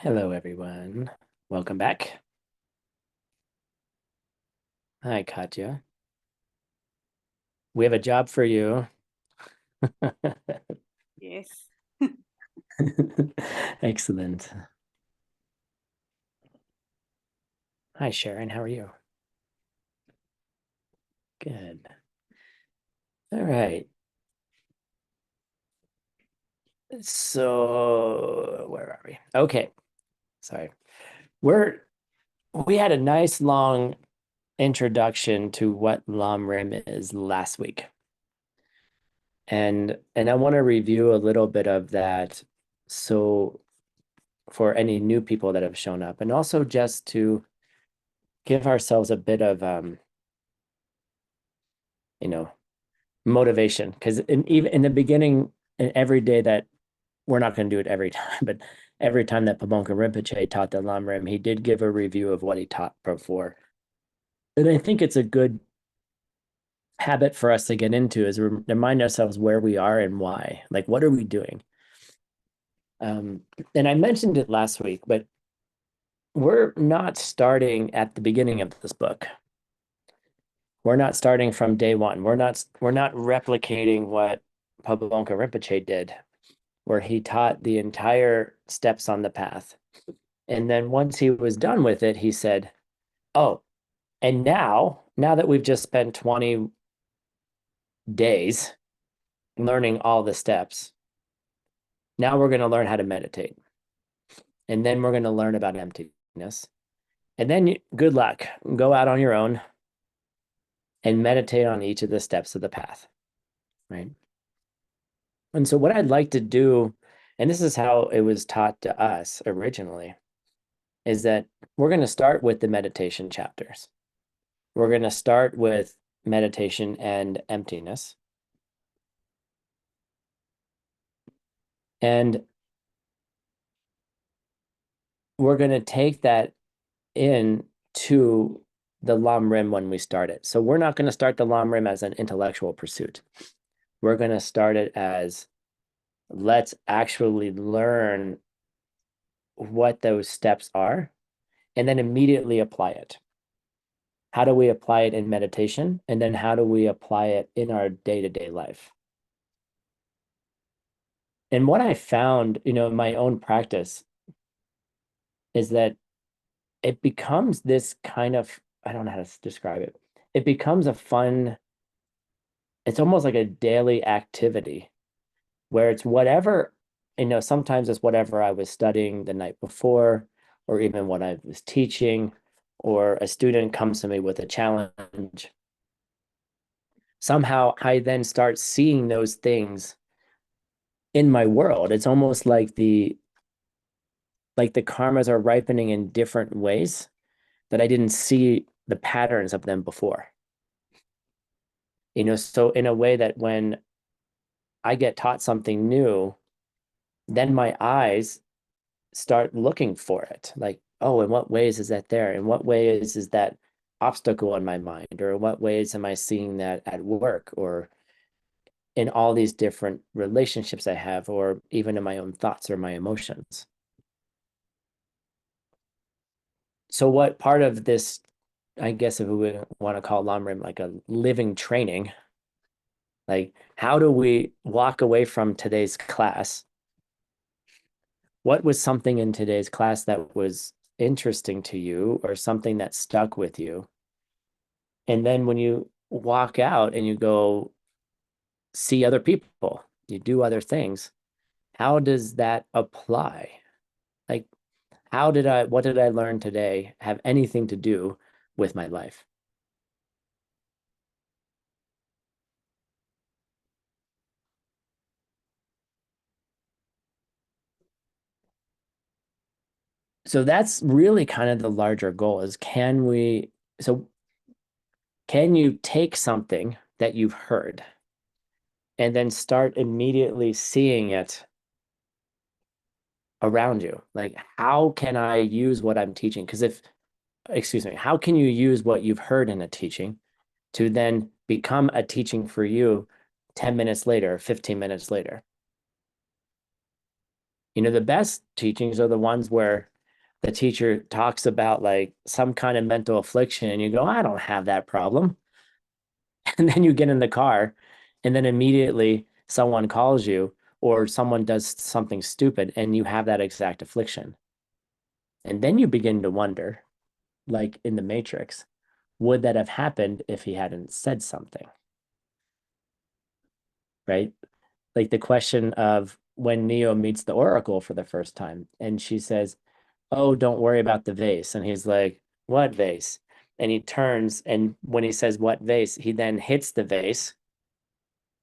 Hello, everyone. Welcome back. Hi, Katya. We have a job for you. Yes. Excellent. Hi, Sharon. How are you? Good. All right. So, where are we? Okay. Sorry. We're we had a nice long introduction to what Lam Rim is last week. And I want to review a little bit of that. So for any new people that have shown up, and also just to give ourselves a bit of you know, motivation. Because even in the beginning, and every day that we're not going to do it every time, but every time that Pabonka Rinpoche taught the Lam Rim, he did give a review of what he taught before. And I think it's a good habit for us to get into is remind ourselves where we are and why. Like, what are we doing? Um, and I mentioned it last week, but we're not starting at the beginning of this book. We're not starting from day one. We're not replicating what Pabonka Rinpoche did, where he taught the entire steps on the path. And then once he was done with it, he said, "Oh, and now that we've just spent 20 days learning all the steps, now we're going to learn how to meditate. And then we're going to learn about emptiness. And then good luck. Go out on your own and meditate on each of the steps of the path." Right. And so what I'd like to do, and this is how it was taught to us originally, is that we're going to start with the meditation chapters. We're going to start with meditation and emptiness. And we're going to take that in to the Lam Rim when we start it. So we're not going to start the Lam Rim as an intellectual pursuit. We're going to start it as let's actually learn what those steps are and then immediately apply it. How do we apply it in meditation? And then how do we apply it in our day-to-day life? And what I found, in my own practice is that it becomes this kind of, I don't know how to describe it. It becomes a fun, it's almost like a daily activity where it's whatever, sometimes it's whatever I was studying the night before, or even what I was teaching, or a student comes to me with a challenge. Somehow I then start seeing those things in my world. It's almost like the karmas are ripening in different ways that I didn't see the patterns of them before. So in a way that when I get taught something new, then my eyes start looking for it. Like, oh, in what ways is that there? In what ways is that obstacle in my mind? Or in what ways am I seeing that at work or in all these different relationships I have, or even in my own thoughts or my emotions? So what part of this, I guess if we would want to call Lam Rim like a living training, like how do we walk away from today's class? What was something in today's class that was interesting to you or something that stuck with you? And then when you walk out and you go see other people, you do other things, how does that apply? Like, what did I learn today have anything to do with my life? So that's really kind of the larger goal is so can you take something that you've heard and then start immediately seeing it around you? Like, how can I use what I'm teaching? Excuse me, how can you use what you've heard in a teaching to then become a teaching for you 10 minutes later, 15 minutes later? The best teachings are the ones where the teacher talks about like some kind of mental affliction and you go, I don't have that problem. And then you get in the car and then immediately someone calls you or someone does something stupid and you have that exact affliction. And then you begin to wonder, like in the Matrix, would that have happened if he hadn't said something? Right? Like the question of when Neo meets the Oracle for the first time and she says, oh, don't worry about the vase. And he's like, what vase? And he turns, and when he says what vase, he then hits the vase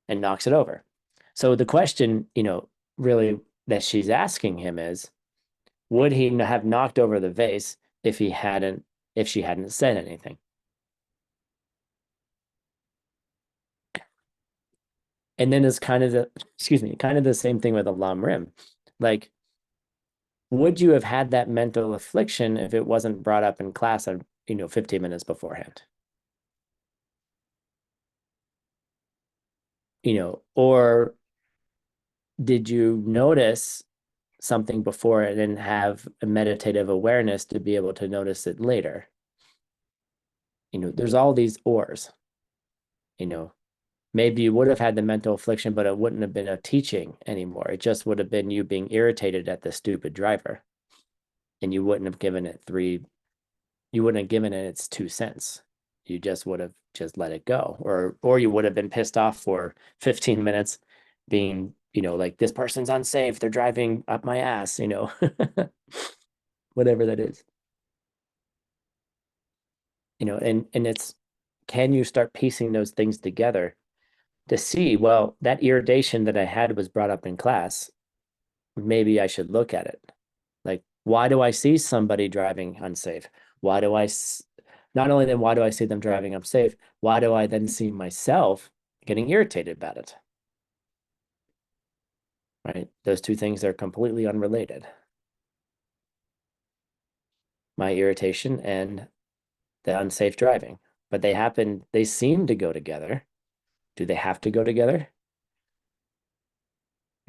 and knocks it over. So the question, really that she's asking him is, would he have knocked over the vase if she hadn't said anything? And then it's kind of excuse me, kind of the same thing with a Lam Rim. Like, would you have had that mental affliction if it wasn't brought up in class 15 minutes beforehand? Or did you notice something before and then have a meditative awareness to be able to notice it later? There's all these ors, you know, maybe you would have had the mental affliction, but it wouldn't have been a teaching anymore. It just would have been you being irritated at the stupid driver. And you wouldn't have given it its 2 cents. You just would have just let it go. Or you would have been pissed off for 15 minutes being, like this person's unsafe. They're driving up my ass, whatever that is. And it's, can you start piecing those things together to see, well, that irritation that I had was brought up in class. Maybe I should look at it. Like, why do I see somebody driving unsafe? Why do I, not only then, why do I see them driving unsafe? Why do I then see myself getting irritated about it? Right? Those two things are completely unrelated. My irritation and the unsafe driving, but they seem to go together. Do they have to go together?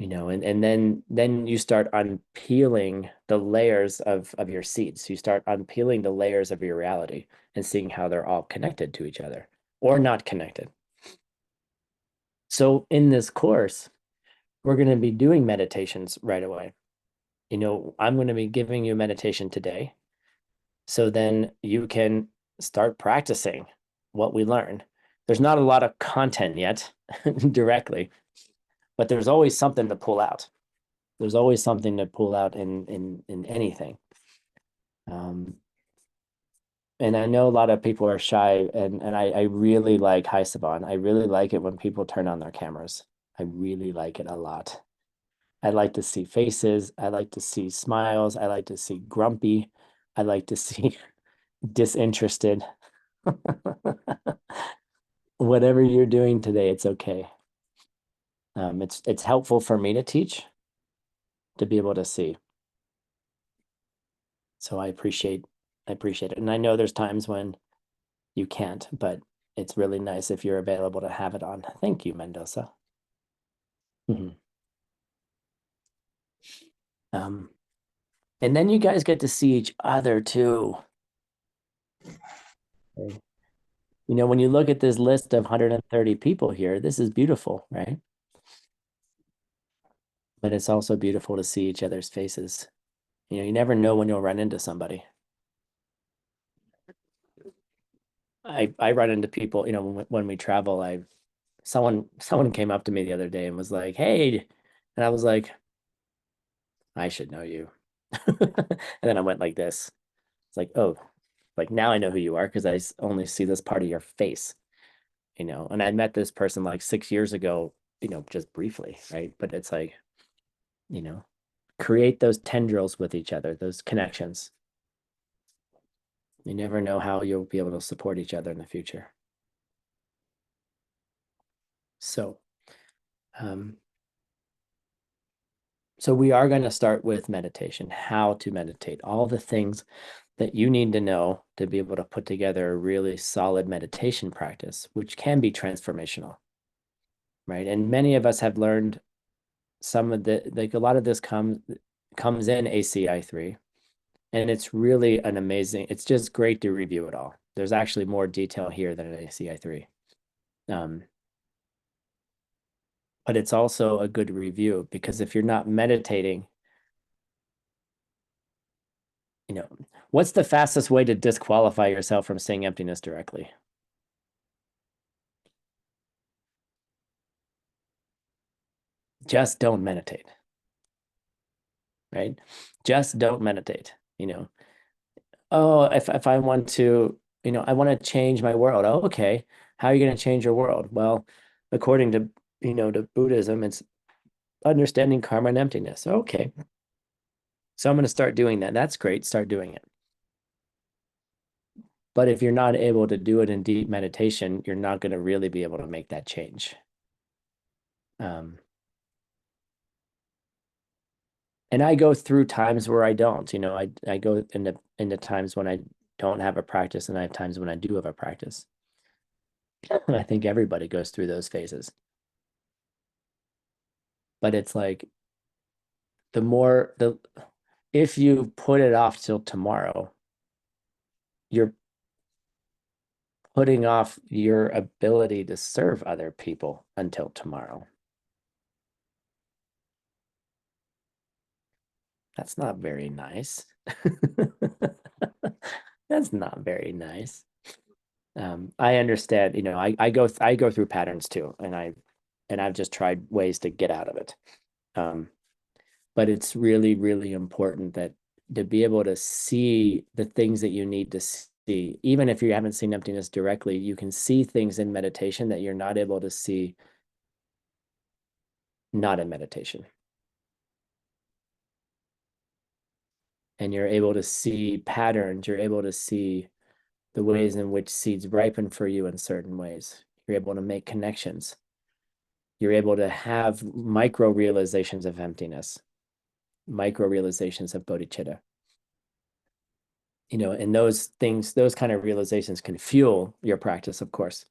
And then you start unpeeling the layers of your seeds. You start unpeeling the layers of your reality and seeing how they're all connected to each other or not connected. So in this course, we're going to be doing meditations right away. I'm going to be giving you meditation today. So then you can start practicing what we learn. There's not a lot of content yet directly, but there's always something to pull out. There's always something to pull out in anything. And I know a lot of people are shy, and I really like Hi Saban. I really like it when people turn on their cameras. I really like it a lot. I like to see faces. I like to see smiles. I like to see grumpy. I like to see disinterested. Whatever you're doing today, it's okay. It's helpful for me to teach, to be able to see. So I appreciate it. And I know there's times when you can't, but it's really nice if you're available to have it on. Thank you, Mendoza. Mhm. Um, and then you guys get to see each other too. When you look at this list of 130 people here, this is beautiful, right? But it's also beautiful to see each other's faces. You never know when you'll run into somebody. I run into people, when we travel, someone came up to me the other day and was like, "Hey," and I was like, "I should know you." And then I went like this. It's like, oh, like now I know who you are because I only see this part of your face, And I met this person like 6 years ago, just briefly, right? But it's like, you know, create those tendrils with each other, those connections. You never know how you'll be able to support each other in the future. So, um, so we are going to start with meditation, how to meditate, all the things that you need to know to be able to put together a really solid meditation practice, which can be transformational, right? And many of us have learned some of the, like a lot of this comes, comes in ACI3. And it's really an amazing, it's just great to review it all. There's actually more detail here than in ACI3. Um, but it's also a good review because if you're not meditating, what's the fastest way to disqualify yourself from seeing emptiness directly? Just don't meditate, right? Just don't meditate. Oh, if I want to, I want to change my world. Oh, okay. How are you going to change your world? Well, according to Buddhism, it's understanding karma and emptiness. Okay. So I'm going to start doing that. That's great. Start doing it. But if you're not able to do it in deep meditation, you're not going to really be able to make that change. Um, and I go through times where I don't, I go into times when I don't have a practice and I have times when I do have a practice. I think everybody goes through those phases. But it's like the more the if you put it off till tomorrow, you're putting off your ability to serve other people until tomorrow. That's not very nice. That's not very nice. I understand, I go through patterns too, and I've just tried ways to get out of it. Um, but it's really, really important that to be able to see the things that you need to see, even if you haven't seen emptiness directly, you can see things in meditation that you're not able to see not in meditation. And you're able to see patterns, you're able to see the ways in which seeds ripen for you in certain ways. You're able to make connections. You're able to have micro realizations of emptiness, micro realizations of bodhicitta. And those things, those kind of realizations can fuel your practice, of course.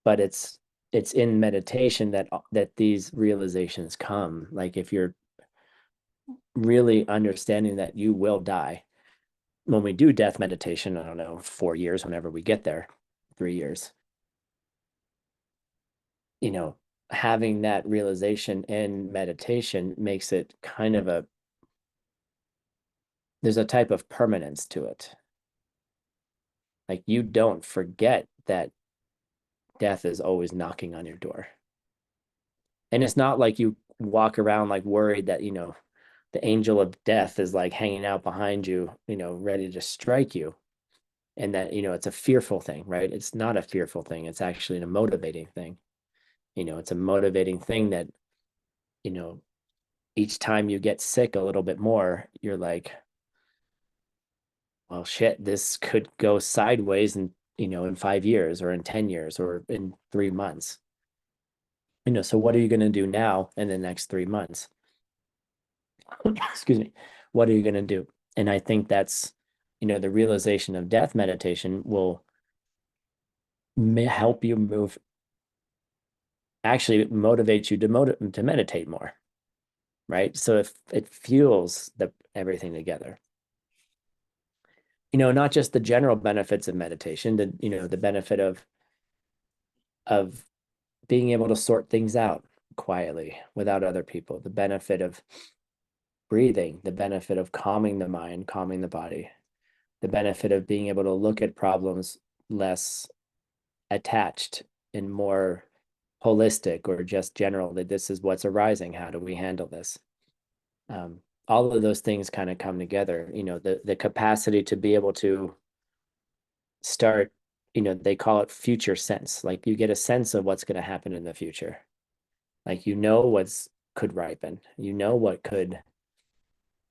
But it's in meditation that these realizations come. Like if you're really understanding that you will die. When we do death meditation, I don't know, 4 years, whenever we get there, 3 years, you know, having that realization in meditation makes it kind of there's a type of permanence to it. Like you don't forget that death is always knocking on your door. And it's not like you walk around like worried that, the angel of death is like hanging out behind you, ready to strike you. And that, it's a fearful thing, right? It's not a fearful thing. It's actually a motivating thing. It's a motivating thing that, you know, each time you get sick a little bit more, you're like, well, shit, this could go sideways in 5 years or in 10 years or in 3 months. So what are you going to do now in the next 3 months? Excuse me. What are you going to do? And I think that's, the realization of death meditation will help you move, actually motivate you to meditate more, right? So if it fuels everything together. Not just the general benefits of meditation, the benefit of being able to sort things out quietly without other people, the benefit of breathing, the benefit of calming the mind, calming the body, the benefit of being able to look at problems less attached and more holistic or just general, that this is what's arising. How do we handle this? All of those things kind of come together, the capacity to be able to start, they call it future sense. Like you get a sense of what's going to happen in the future. Like, what's could ripen,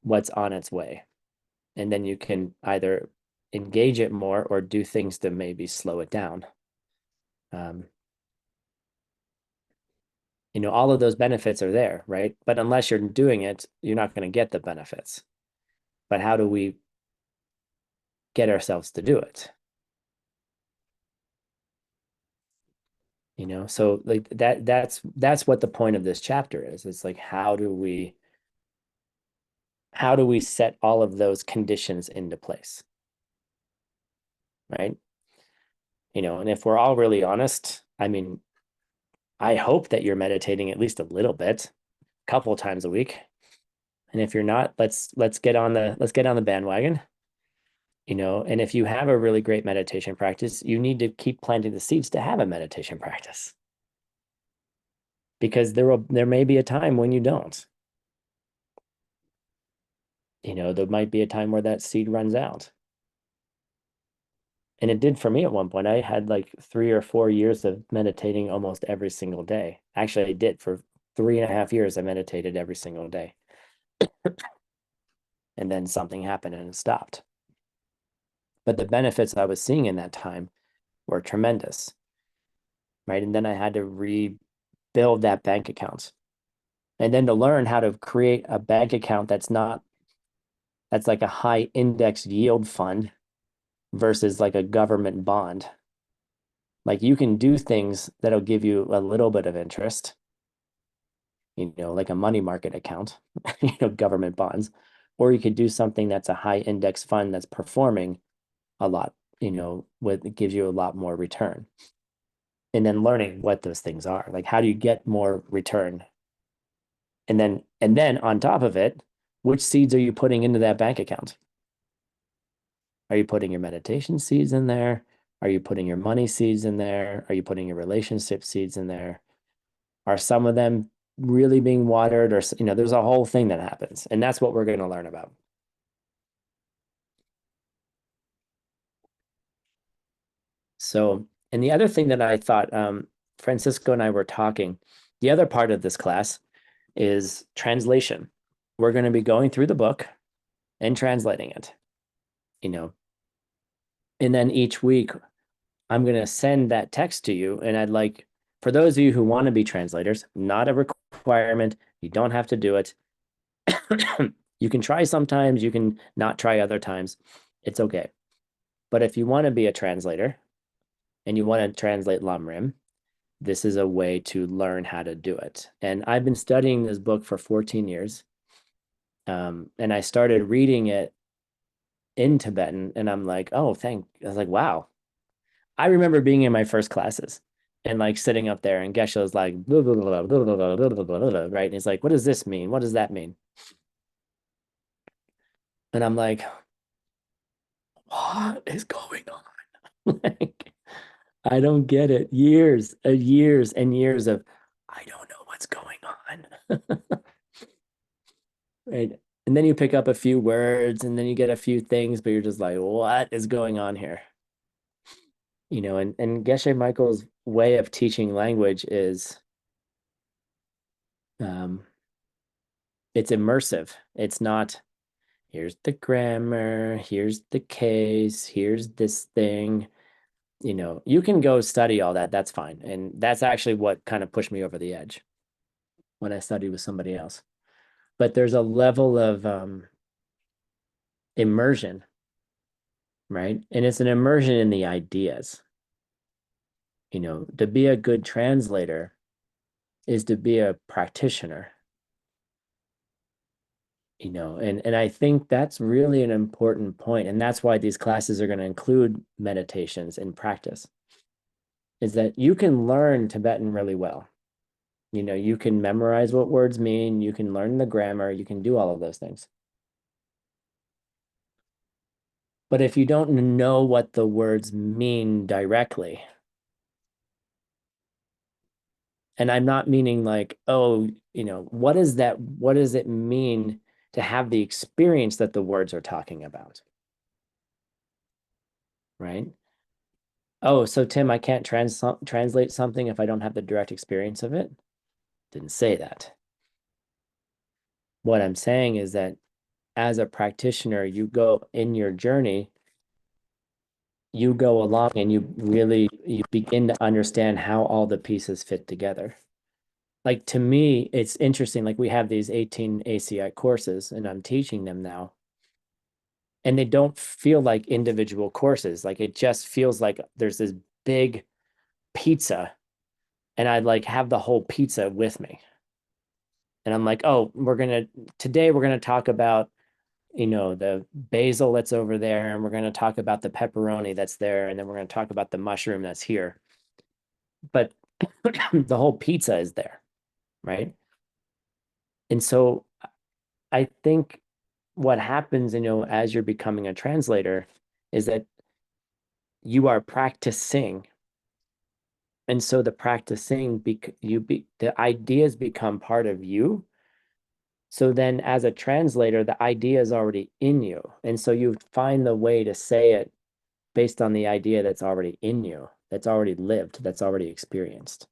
what's on its way. And then you can either engage it more or do things to maybe slow it down. Um, all of those benefits are there, right? But unless you're doing it, you're not going to get the benefits. But how do we get ourselves to do it? So like that's what the point of this chapter is. It's like, how do we how do we set all of those conditions into place? Right. And if we're all really honest, I mean, I hope that you're meditating at least a little bit, a couple of times a week. And if you're not, let's get on the bandwagon. And if you have a really great meditation practice, you need to keep planting the seeds to have a meditation practice. Because there may be a time when you don't. There might be a time where that seed runs out. And it did for me at one point. I had like 3 or 4 years of meditating almost every single day. Actually, I did for 3.5 years. I meditated every single day. And then something happened and it stopped. But the benefits I was seeing in that time were tremendous. Right. And then I had to rebuild that bank account. And then to learn how to create a bank account that's like a high index yield fund versus like a government bond. Like you can do things that'll give you a little bit of interest, like a money market account, government bonds, or you could do something that's a high index fund that's performing a lot, it gives you a lot more return. And then learning what those things are, like how do you get more return? And then on top of it, which seeds are you putting into that bank account? Are you putting your meditation seeds in there? Are you putting your money seeds in there? Are you putting your relationship seeds in there? Are some of them really being watered? Or, there's a whole thing that happens. And that's what we're going to learn about. So, and the other thing that I thought, Francisco and I were talking, the other part of this class is translation. We're going to be going through the book and translating it, you know, and then each week I'm going to send that text to you. And I'd like, for those of you who want to be translators, not a requirement. You don't have to do it. You can try sometimes, you can not try other times. It's okay. But if you want to be a translator and you want to translate Lam Rim, this is a way to learn how to do it. And I've been studying this book for 14 years. And I started reading it in Tibetan, and I'm like, oh, I was like, wow. I remember being in my first classes and like sitting up there, and Geshe was like, blah, blah, blah, blah, blah, blah, blah, blah, blah, right? And he's like, what does this mean? What does that mean? And I'm like, what is going on? Like, I don't get it. Years and years of, I don't know what's going on. Right. And then you pick up a few words and then you get a few things, but you're just like, what is going on here? And Geshe Michael's way of teaching language is um it's immersive. It's not, here's the grammar, here's the case, here's this thing. You can go study all that. That's fine. And that's actually what kind of pushed me over the edge when I studied with somebody else. But there's a level of immersion, right? And it's an immersion in the ideas. To be a good translator is to be a practitioner, and I think that's really an important point. And that's why these classes are going to include meditations and practice, is that you can learn Tibetan really well. You can memorize what words mean, you can learn the grammar, you can do all of those things. But if you don't know what the words mean directly, and I'm not meaning like, oh, what is that? What does it mean to have the experience that the words are talking about? Right? Oh, so Tim, I can't translate something if I don't have the direct experience of it? Didn't say that. What I'm saying is that as a practitioner, you go in your journey, you go along and you begin to understand how all the pieces fit together. Like to me, it's interesting. Like we have these 18 ACI courses and I'm teaching them now. And they don't feel like individual courses. Like it just feels like there's this big pizza and I'd like have the whole pizza with me. And I'm like, oh, today we're going to talk about the basil that's over there, and we're going to talk about the pepperoni that's there, and then we're going to talk about the mushroom that's here. But the whole pizza is there, right? And so I think what happens, as you're becoming a translator is that you are practicing. And so the practicing, the ideas become part of you. So then as a translator, the idea is already in you. And so you find the way to say it based on the idea that's already in you, that's already lived, that's already experienced,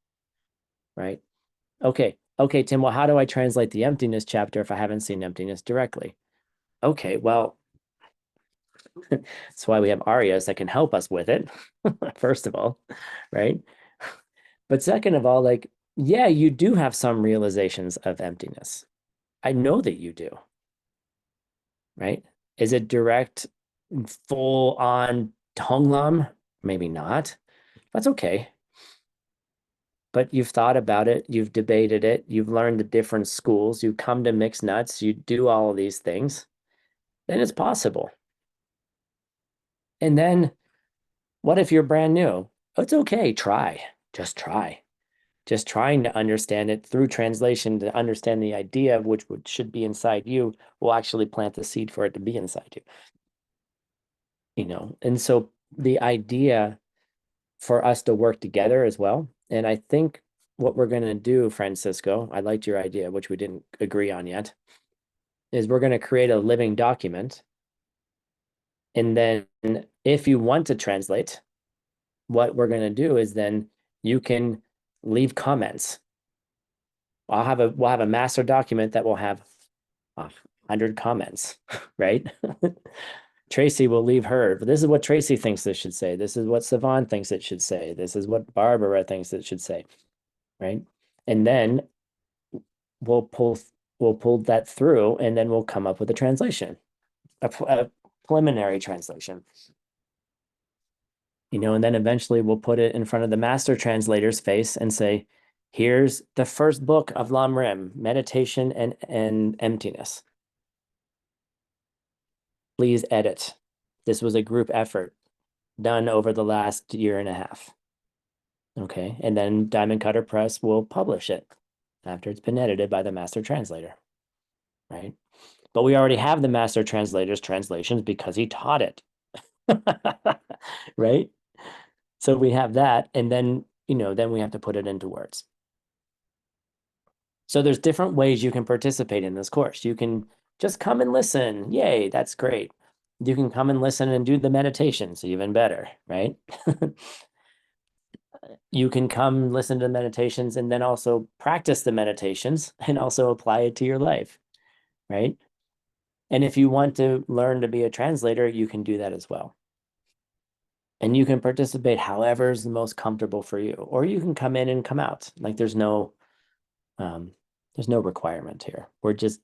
right? Okay. Okay, Tim, well, how do I translate the emptiness chapter if I haven't seen emptiness directly? Okay, well, that's why we have arias that can help us with it, first of all, right? But second of all, like, yeah, you do have some realizations of emptiness. I know that you do, right? Is it direct, full on Tonglam? Maybe not. That's okay. But you've thought about it, you've debated it, you've learned the different schools, you come to mixed nuts, you do all of these things, then it's possible. And then what if you're brand new? It's okay, try. Just try. Just trying to understand it through translation to understand the idea of which should be inside you will actually plant the seed for it to be inside you. And so the idea for us to work together as well. And I think what we're going to do, Francisco, I liked your idea, which we didn't agree on yet, is we're going to create a living document. And then if you want to translate, what we're going to do is then you can leave comments. We'll have a master document that will have 100 comments, right? Tracy will leave her. This is what Tracy thinks this should say. This is what Savon thinks it should say. This is what Barbara thinks it should say, right? And then we'll pull we'll pull that through, and then we'll come up with a translation, a preliminary translation. And then eventually we'll put it in front of the master translator's face and say, here's the first book of Lam Rim, Meditation and Emptiness. Please edit. This was a group effort done over the last year and a half. Okay. And then Diamond Cutter Press will publish it after it's been edited by the master translator. Right. But we already have the master translator's translations because he taught it. Right. So we have that. And then, then we have to put it into words. So there's different ways you can participate in this course. You can just come and listen. Yay, that's great. You can come and listen and do the meditations, even better, right? You can come listen to the meditations and then also practice the meditations and also apply it to your life, right? And if you want to learn to be a translator, you can do that as well. And you can participate however is the most comfortable for you, or you can come in and come out. Like there's no requirement here. We're just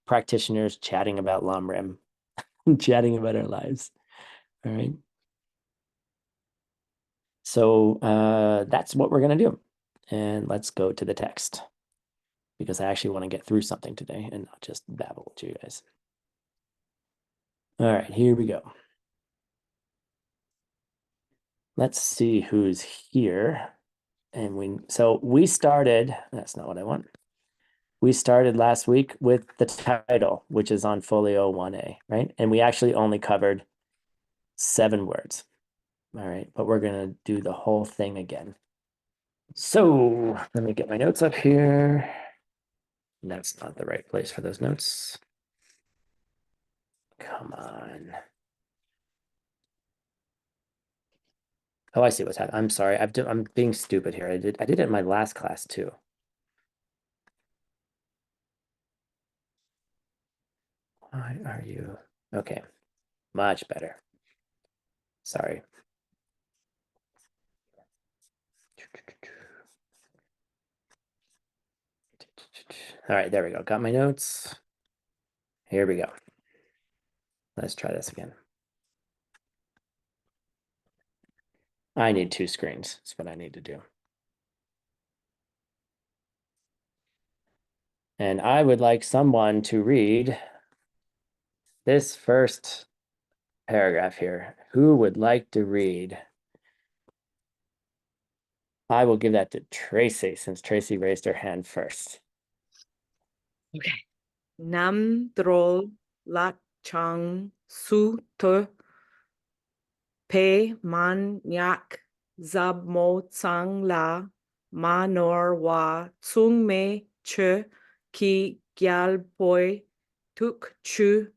practitioners chatting about Lam Rim, chatting about our lives. All right. So that's what we're going to do. And let's go to the text because I actually want to get through something today and not just babble to you guys. All right, here we go. Let's see who's here. And so we started, that's not what I want. We started last week with the title, which is on folio 1A, right? And we actually only covered 7 words. All right, but we're going to do the whole thing again. So let me get my notes up here. That's not the right place for those notes. Come on. Oh, I see what's happening. I'm sorry. I'm being stupid here. I did it in my last class too. Why are you? Okay, much better. Sorry. All right, there we go. Got my notes. Here we go. Let's try this again. I need 2 screens. That's what I need to do. And I would like someone to read this first paragraph here. Who would like to read? I will give that to Tracy since Tracy raised her hand first. Okay. Nam drol lak chang su te pe man yak zab mo tsang la ma nor wa tsung me che ki gyal poi tuk chu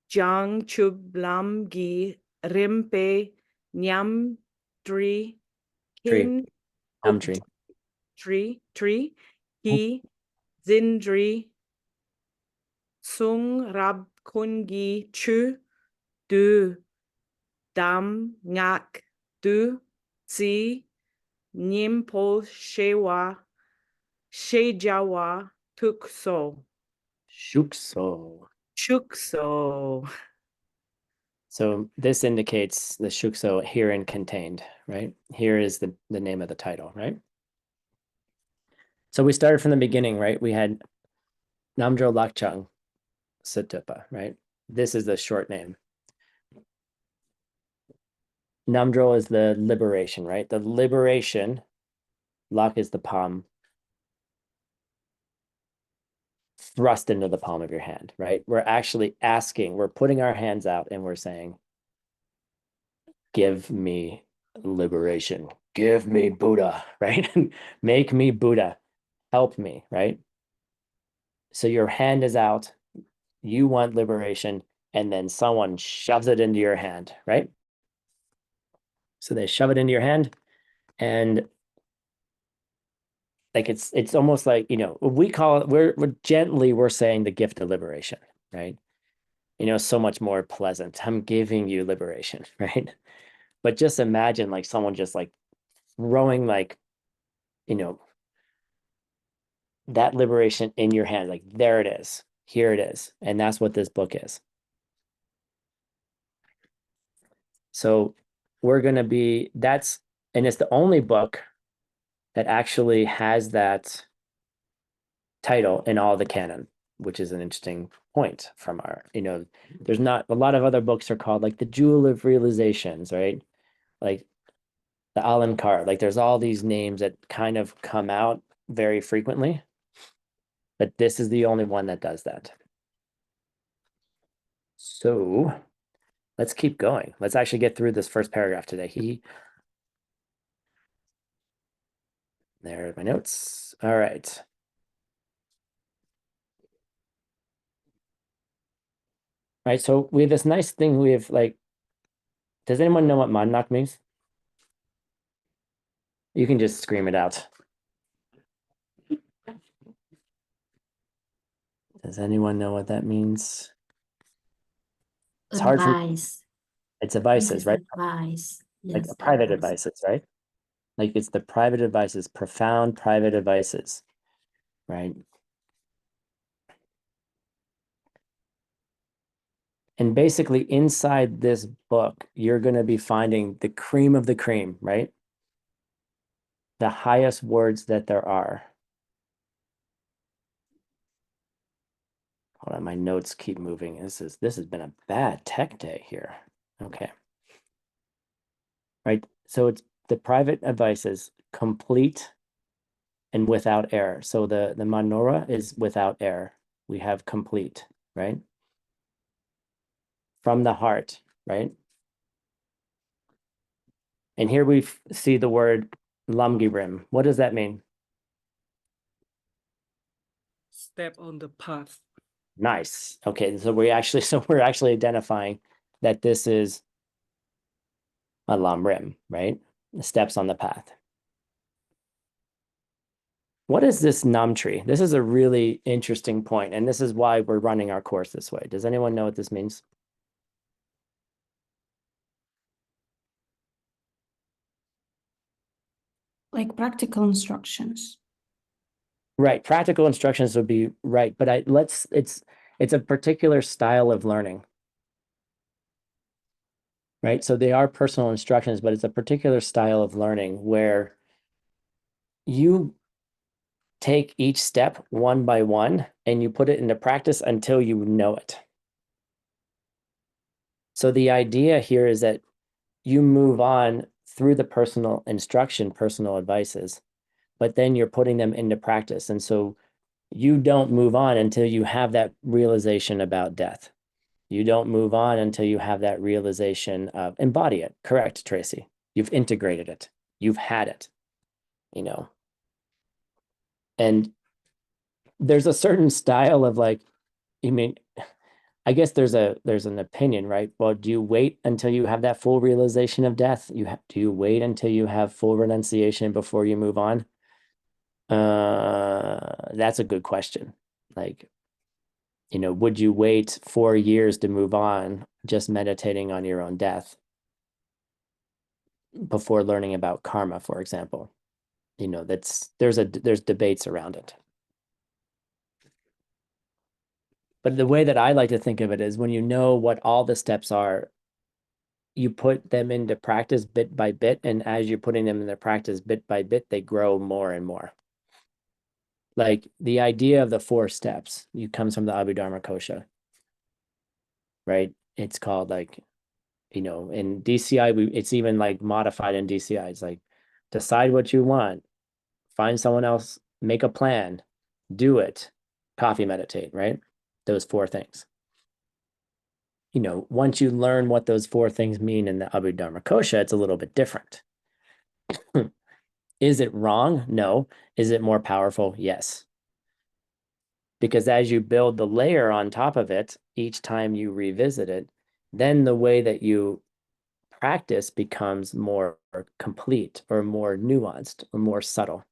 jang chub lam gi rim pe nyam dri Tree. kin Elm tree. tree he zindri sung rab kungi chu du dam ngak du si nimpo shewa shejawa tukso Shukso. chukso. So this indicates the shukso herein contained, right? Here is the name of the title, right? So we started from the beginning, right? We had Namdro Lakchang Satupa, right? This is the short name. Namdro is the liberation, right? The liberation, Lak is the palm, thrust into the palm of your hand, right? We're actually asking, we're putting our hands out and we're saying, give me liberation, give me Buddha, right? Make me Buddha, help me, right? So your hand is out, you want liberation, and then someone shoves it into your hand, right? So they shove it into your hand, and like it's almost like, you know, we call it, we're saying the gift of liberation, right? You know, so much more pleasant. I'm giving you liberation, right? But just imagine like someone just like throwing like, you know, that liberation in your hand, like there it is, here it is. And that's what this book is. So we're going to be, and it's the only book that actually has that title in all the canon, which is an interesting point from our, you know, there's not a lot of other books are called like the Jewel of Realizations, right? Like the Alamkar, like there's all these names that kind of come out very frequently, but this is the only one that does that. So let's keep going. Let's actually get through this first paragraph today. There are my notes. All right. Right, so we have this nice thing. We have like, does anyone know what Monnak means? You can just scream it out. Does anyone know what that means? It's hard for me. Advice. It's advices, right? Advice. Like Yes, private advice. advices, right? Like it's the private advices, profound private advices, right? And basically inside this book, you're going to be finding the cream of the cream, right? The highest words that there are. Hold on, my notes keep moving. This has been a bad tech day here. Okay. Right. So it's the private advices, complete and without error. So the Manora is without error. We have complete, right? From the heart, right? And here we see the word Lam Rim. What does that mean? Step on the path. Nice. Okay, so we're actually identifying that this is a Lam Rim, right? The steps on the path. What is this Nam tree? This is a really interesting point, and this is why we're running our course this way. Does anyone know what this means? Like practical instructions. Right, practical instructions would be right, but it's a particular style of learning. Right? So they are personal instructions, but it's a particular style of learning where you take each step one by one and you put it into practice until you know it. So the idea here is that you move on through the personal instruction, personal advices, but then you're putting them into practice. And so you don't move on until you have that realization about death. You don't move on until you have that realization of embody it. Correct, Tracy. You've integrated it. You've had it, you know. And there's a certain style of like, I mean, I guess there's an opinion, right? Well, do you wait until you have that full realization of death? Do you wait until you have full renunciation before you move on? That's a good question. Like, would you wait 4 years to move on just meditating on your own death before learning about karma, for example? There's debates around it. But the way that I like to think of it is when you know what all the steps are, you put them into practice bit by bit, and as you're putting them into practice bit by bit, they grow more and more. Like the idea of the 4 steps, it comes from the Abhidharma Kosha, right? It's called like, in DCI, it's even like modified in DCI. It's like decide what you want, find someone else, make a plan, do it, coffee, meditate, right? Those 4 things. Once you learn what those 4 things mean in the Abhidharma Kosha, it's a little bit different. Is it wrong? No. Is it more powerful? Yes. Because as you build the layer on top of it, each time you revisit it, then the way that you practice becomes more complete or more nuanced or more subtle.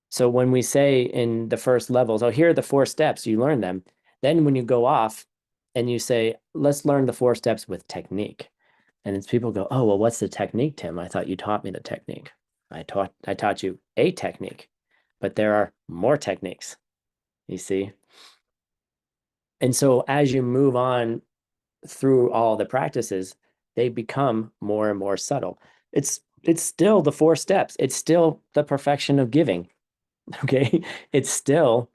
So when we say in the first levels, oh, here are the 4 steps, you learn them. Then when you go off and you say, let's learn the 4 steps with technique. And it's people go, oh, well, what's the technique, Tim? I thought you taught me the technique. I taught you a technique, but there are more techniques, you see? And so as you move on through all the practices, they become more and more subtle. It's still the 4 steps. It's still the perfection of giving. Okay. It's still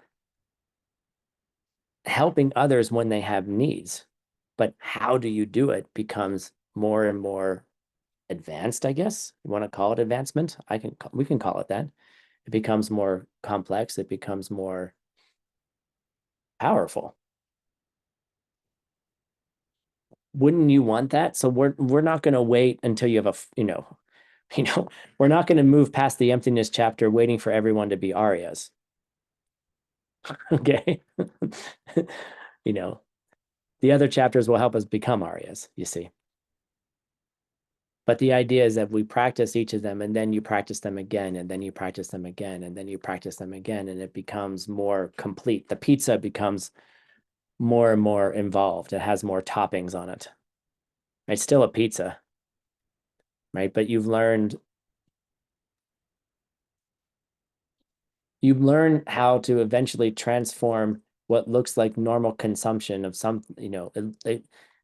helping others when they have needs. But how do you do it becomes more and more advanced, I guess. You want to call it advancement? We can call it that. It becomes more complex, it becomes more powerful. Wouldn't you want that? So we're not going to wait until you have we're not going to move past the emptiness chapter waiting for everyone to be Aryas. Okay. The other chapters will help us become Aryas, you see. But the idea is that we practice each of them and then you practice them again and then you practice them again and then you practice them again and it becomes more complete. The pizza becomes more and more involved. It has more toppings on it. It's still a pizza, right? But you learn how to eventually transform what looks like normal consumption of some,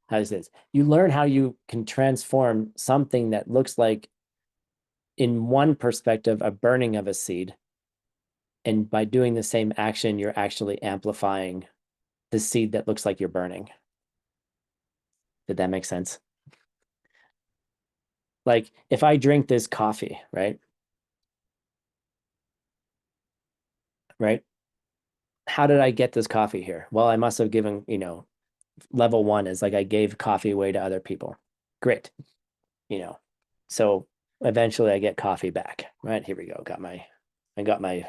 how is this? You learn how you can transform something that looks like, in one perspective, a burning of a seed. And by doing the same action, you're actually amplifying the seed that looks like you're burning. Did that make sense? Like if I drink this coffee, right? Right? How did I get this coffee here? Well, I must have given, level 1 is like I gave coffee away to other people. Great. So eventually I get coffee back. Right? Here we go. I got my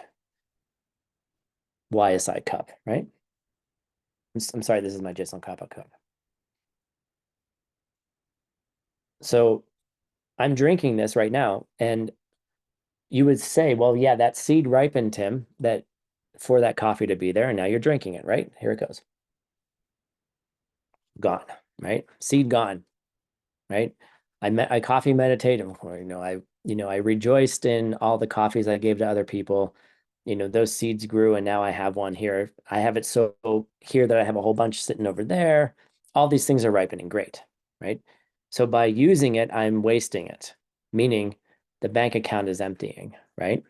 YSI cup, right? I'm sorry, this is my Jason Kappa cup. So I'm drinking this right now, and you would say, well, yeah, that seed ripened, Tim, that for that coffee to be there, and now you're drinking it, right? Here it goes. Gone, right? Seed gone, right? I coffee meditated, I rejoiced in all the coffees I gave to other people. Those seeds grew, and now I have one here. I have it so here that I have a whole bunch sitting over there. All these things are ripening, great, right? So by using it, I'm wasting it, meaning the bank account is emptying, right?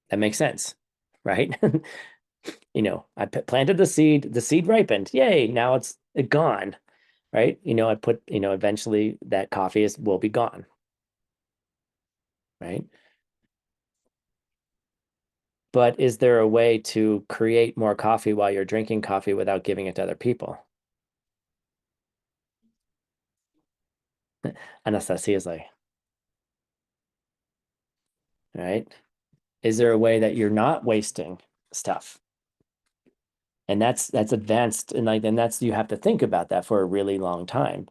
That makes sense, right? I planted the seed ripened. Yay, now it's gone, right? I put, eventually that coffee will be gone, right? But is there a way to create more coffee while you're drinking coffee without giving it to other people? Anastasia is like, right? Is there a way that you're not wasting stuff? And that's advanced, and that's, you have to think about that for a really long time.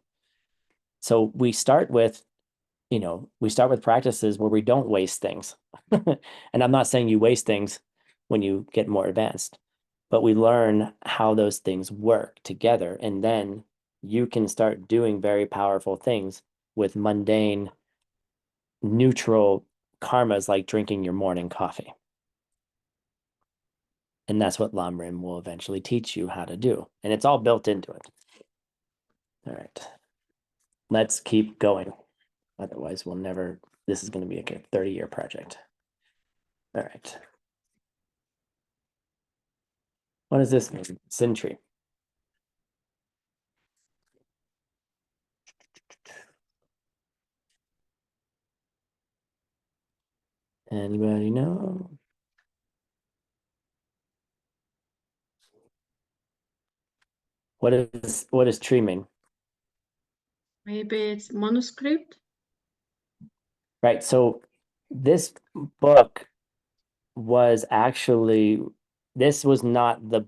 So we start with practices where we don't waste things. And I'm not saying you waste things when you get more advanced, but we learn how those things work together. And then you can start doing very powerful things with mundane, neutral karmas like drinking your morning coffee. And that's what Lam Rim will eventually teach you how to do. And it's all built into it. All right. Let's keep going. Otherwise, this is going to be a 30-year project. All right. What is this? Sin tree. Anybody know? What is tree mean? Maybe it's manuscript. Right. So this book was actually, this was not what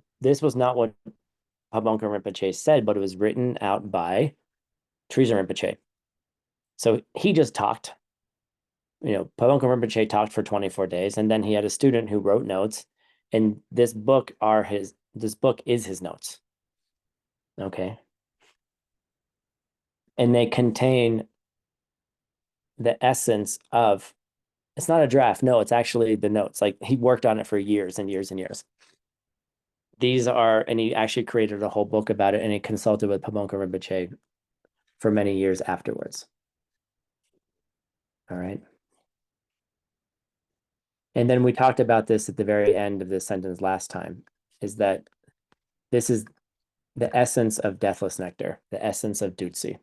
Pabonka Rinpoche said, but it was written out by Teresa Rinpoche. So he just talked. Pabonka Rinpoche talked for 24 days, and then he had a student who wrote notes, and this book is his notes. Okay. And they contain the essence of, it's not a draft. No, it's actually the notes. Like, he worked on it for years and years and years. And he actually created a whole book about it, and he consulted with Pabonka Rinpoche for many years afterwards. All right. And then we talked about this at the very end of this sentence last time, is that this is the essence of deathless nectar, the essence of Dutsi,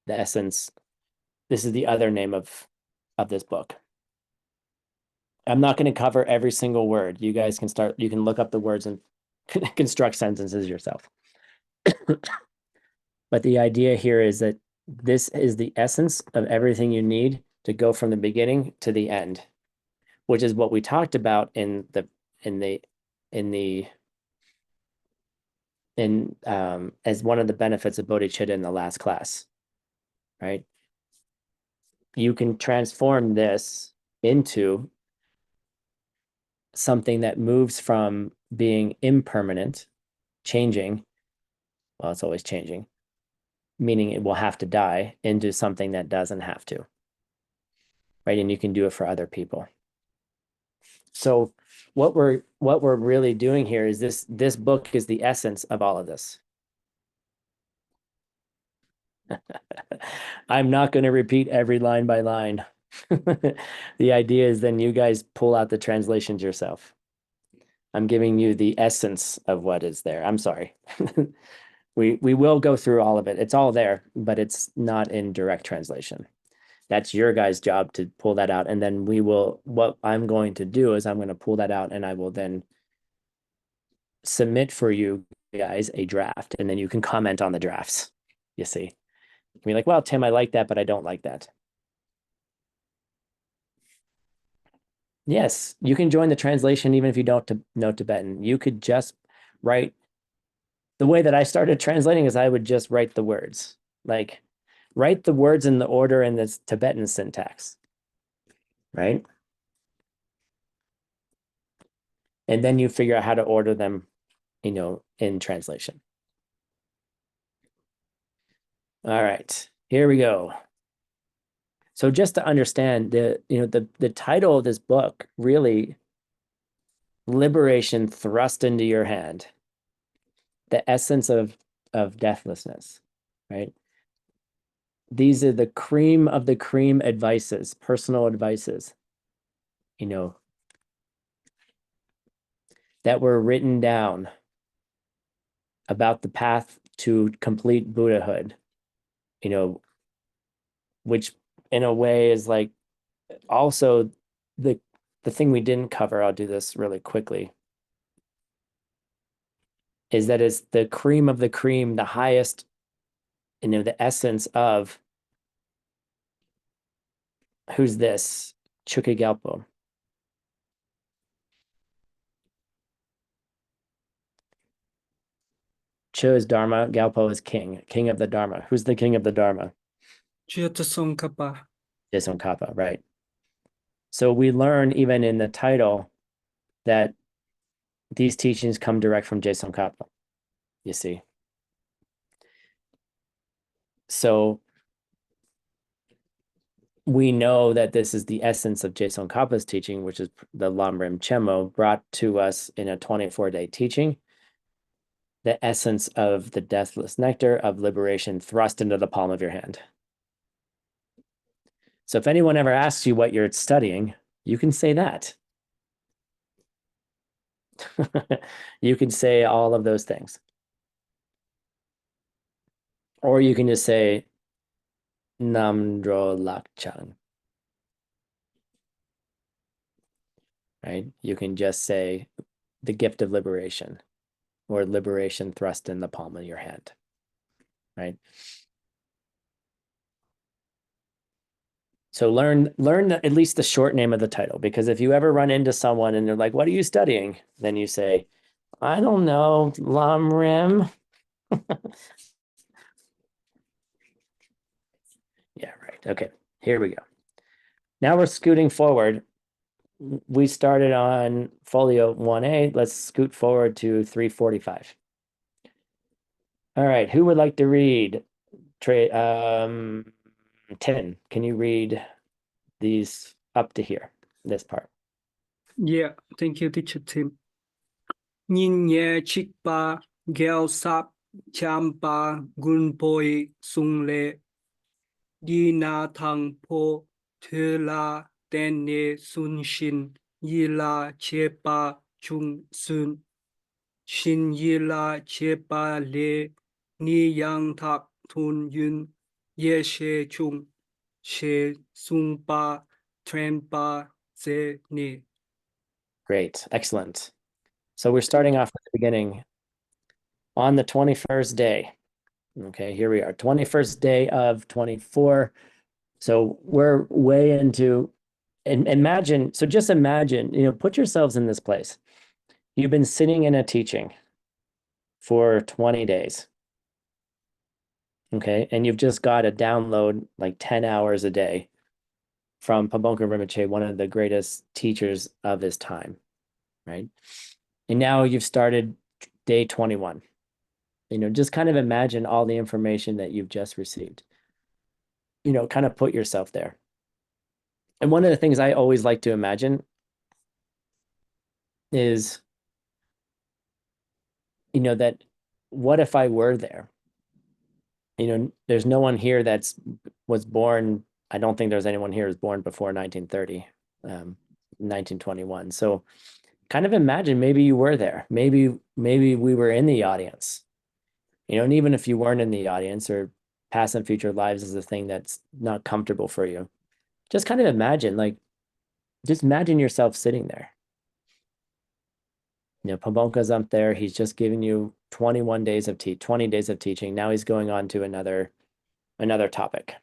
the essence. This is the other name of this book. I'm not going to cover every single word. You guys you can look up the words and construct sentences yourself. But the idea here is that this is the essence of everything you need to go from the beginning to the end, which is what we talked about as one of the benefits of bodhicitta in the last class, right? You can transform this into something that moves from being impermanent, changing, well, it's always changing, meaning it will have to die, into something that doesn't have to, right? And you can do it for other people. So what we're really doing here is this book is the essence of all of this. I'm not going to repeat every line by line. The idea is then you guys pull out the translations yourself. I'm giving you the essence of what is there. I'm sorry. We will go through all of it. It's all there, but it's not in direct translation. That's your guys' job to pull that out. And then what I'm going to do is I'm going to pull that out, and I will then submit for you guys a draft, and then you can comment on the drafts. You see, you can be like, well, Tim, I like that, but I don't like that. Yes, you can join the translation even if you don't know Tibetan. You could just write. The way that I started translating is I would just write the words, like write the words in the order in this Tibetan syntax, right? And then you figure out how to order them, in translation. All right, here we go. So just to understand the title of this book, really, liberation thrust into your hand, the essence of deathlessness, right? These are the cream of the cream advices, personal advices, that that were written down about the path to complete Buddhahood, you know, which in a way is like also the thing we didn't cover. I'll do this really quickly. Is that it's the cream of the cream, the highest, you know, the essence of who's this? Chukigalpo. Chu is Dharma, Galpo is king, king of the Dharma. Who's the king of the Dharma? Tsongkhapa. Tsongkhapa, right? So we learn even in the title that these teachings come direct from Tsongkhapa, you see. So we know that this is the essence of Tsongkhapa's teaching, which is the Lam Rim Chemo brought to us in a 24-day teaching. The essence of the deathless nectar of liberation thrust into the palm of your hand. So if anyone ever asks you what you're studying, you can say that. You can say all of those things. Or you can just say Namdro Lakchang. Right? You can just say the gift of liberation, or liberation thrust in the palm of your hand. Right? So learn at least the short name of the title, because if you ever run into someone and they're like, "What are you studying?" Then you say, "I don't know, Lam Rim." Yeah, right. Okay, here we go. Now we're scooting forward. We started on folio 1A. Let's scoot forward to 345. All right, who would like to read? Tim, can you read these up to here, this part? Yeah, thank you, teacher Tim. Nhìn nhẹ chiếc ba, gheo sáp, chạm ba, gun bồi, sung lệ. Đi na thang po, thơ la, tên nê sun shin, yi la che ba, chung sun. Shin yi la che ba le, ni yang thak thun yun, ye she chung, she sung ba, tren ba, ze ne. Great, excellent. So we're starting off at the beginning. On the 21st day. Okay, here we are, 21st day of 24. So we're way into, and imagine, so just imagine, you know, put yourselves in this place. You've been sitting in a teaching for 20 days. Okay, and you've just got to download like 10 hours a day from Pabonka Rinpoche, one of the greatest teachers of his time, right? And now you've started day 21. You know, just kind of imagine all the information that you've just received. You know, kind of put yourself there. And one of the things I always like to imagine is, you know, that what if I were there? You know, there's no one here was born. I don't think there's anyone here who's born before 1930, 1921. So kind of imagine maybe you were there. Maybe we were in the audience. You know, and even if you weren't in the audience, or past and future lives is a thing that's not comfortable for you, just kind of imagine, like, just imagine yourself sitting there. You know, Pabonka's up there. He's just giving you 20 days of teaching. Now he's going on to another topic.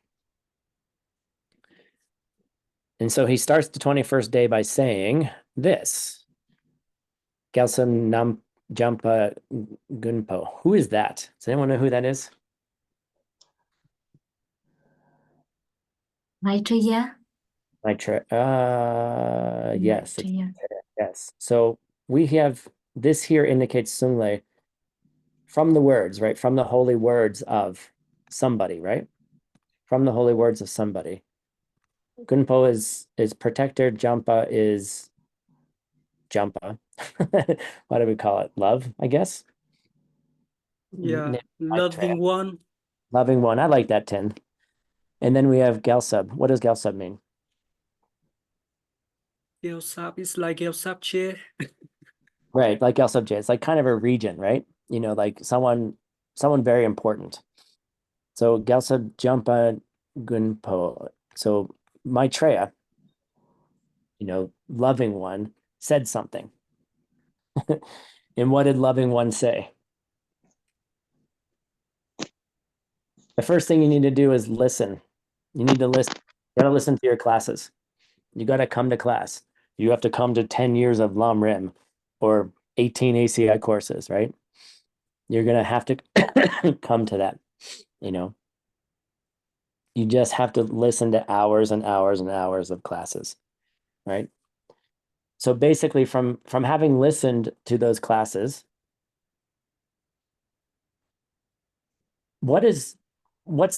And so he starts the 21st day by saying this. Gelson Nam Jampa Gunpo. Who is that? Does anyone know who that is? Maitreya. Yes. Maitreya. Yes. So we have, this here indicates Sungle from the words, right? From the holy words of somebody, right? From the holy words of somebody. Gunpo is protector. Jampa is Jampa. What do we call it? Love, I guess. Yeah, loving one. Loving one. I like that, Tin. And then we have Gelsub. What does Gelsub mean? Gelsap is like Gelsap chair. Right, like El Subject. It's like kind of a region, right? You know, like someone very important. So Gelsa Jumpa Gunpo. So Maitreya, you know, loving one, said something. And what did loving one say? The first thing you need to do is listen. You need to listen. You got to listen to your classes. You got to come to class. You have to come to 10 years of Lam Rim or 18 ACI courses, right? You're going to have to come to that, you know. You just have to listen to hours and hours and hours of classes, right? So basically from having listened to those classes, what's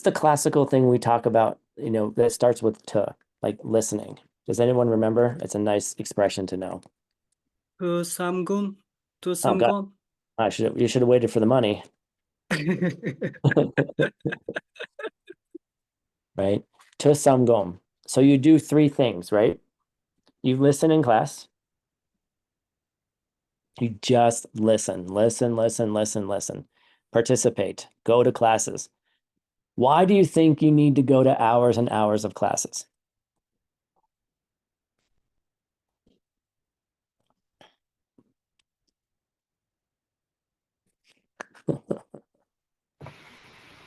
the classical thing we talk about, you know, that starts with to, like listening? Does anyone remember? It's a nice expression to know. To samgum, to Oh God, samgum. you should have waited for the money, right? To samgom. So you do three things, right? You listen in class. You just listen, listen, listen, listen, listen. Participate. Go to classes. Why do you think you need to go to hours and hours of classes?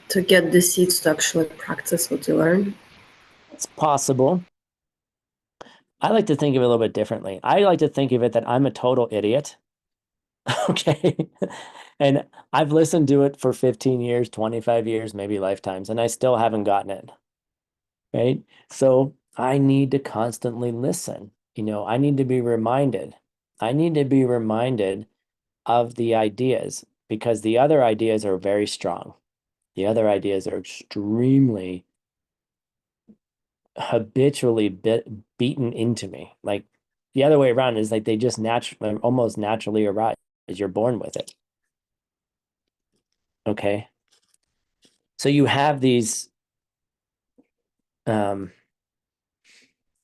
To get the seeds to actually practice what you learn. It's possible. I like to think of it a little bit differently. I like to think of it that I'm a total idiot. Okay. And I've listened to it for 15 years, 25 years, maybe lifetimes, and I still haven't gotten it. Right. So I need to constantly listen. You know, I need to be reminded. I need to be reminded of the ideas because the other ideas are very strong. The other ideas are extremely habitually beaten into me. Like the other way around is like they just naturally, almost naturally arise. You're born with it. Okay. So you have these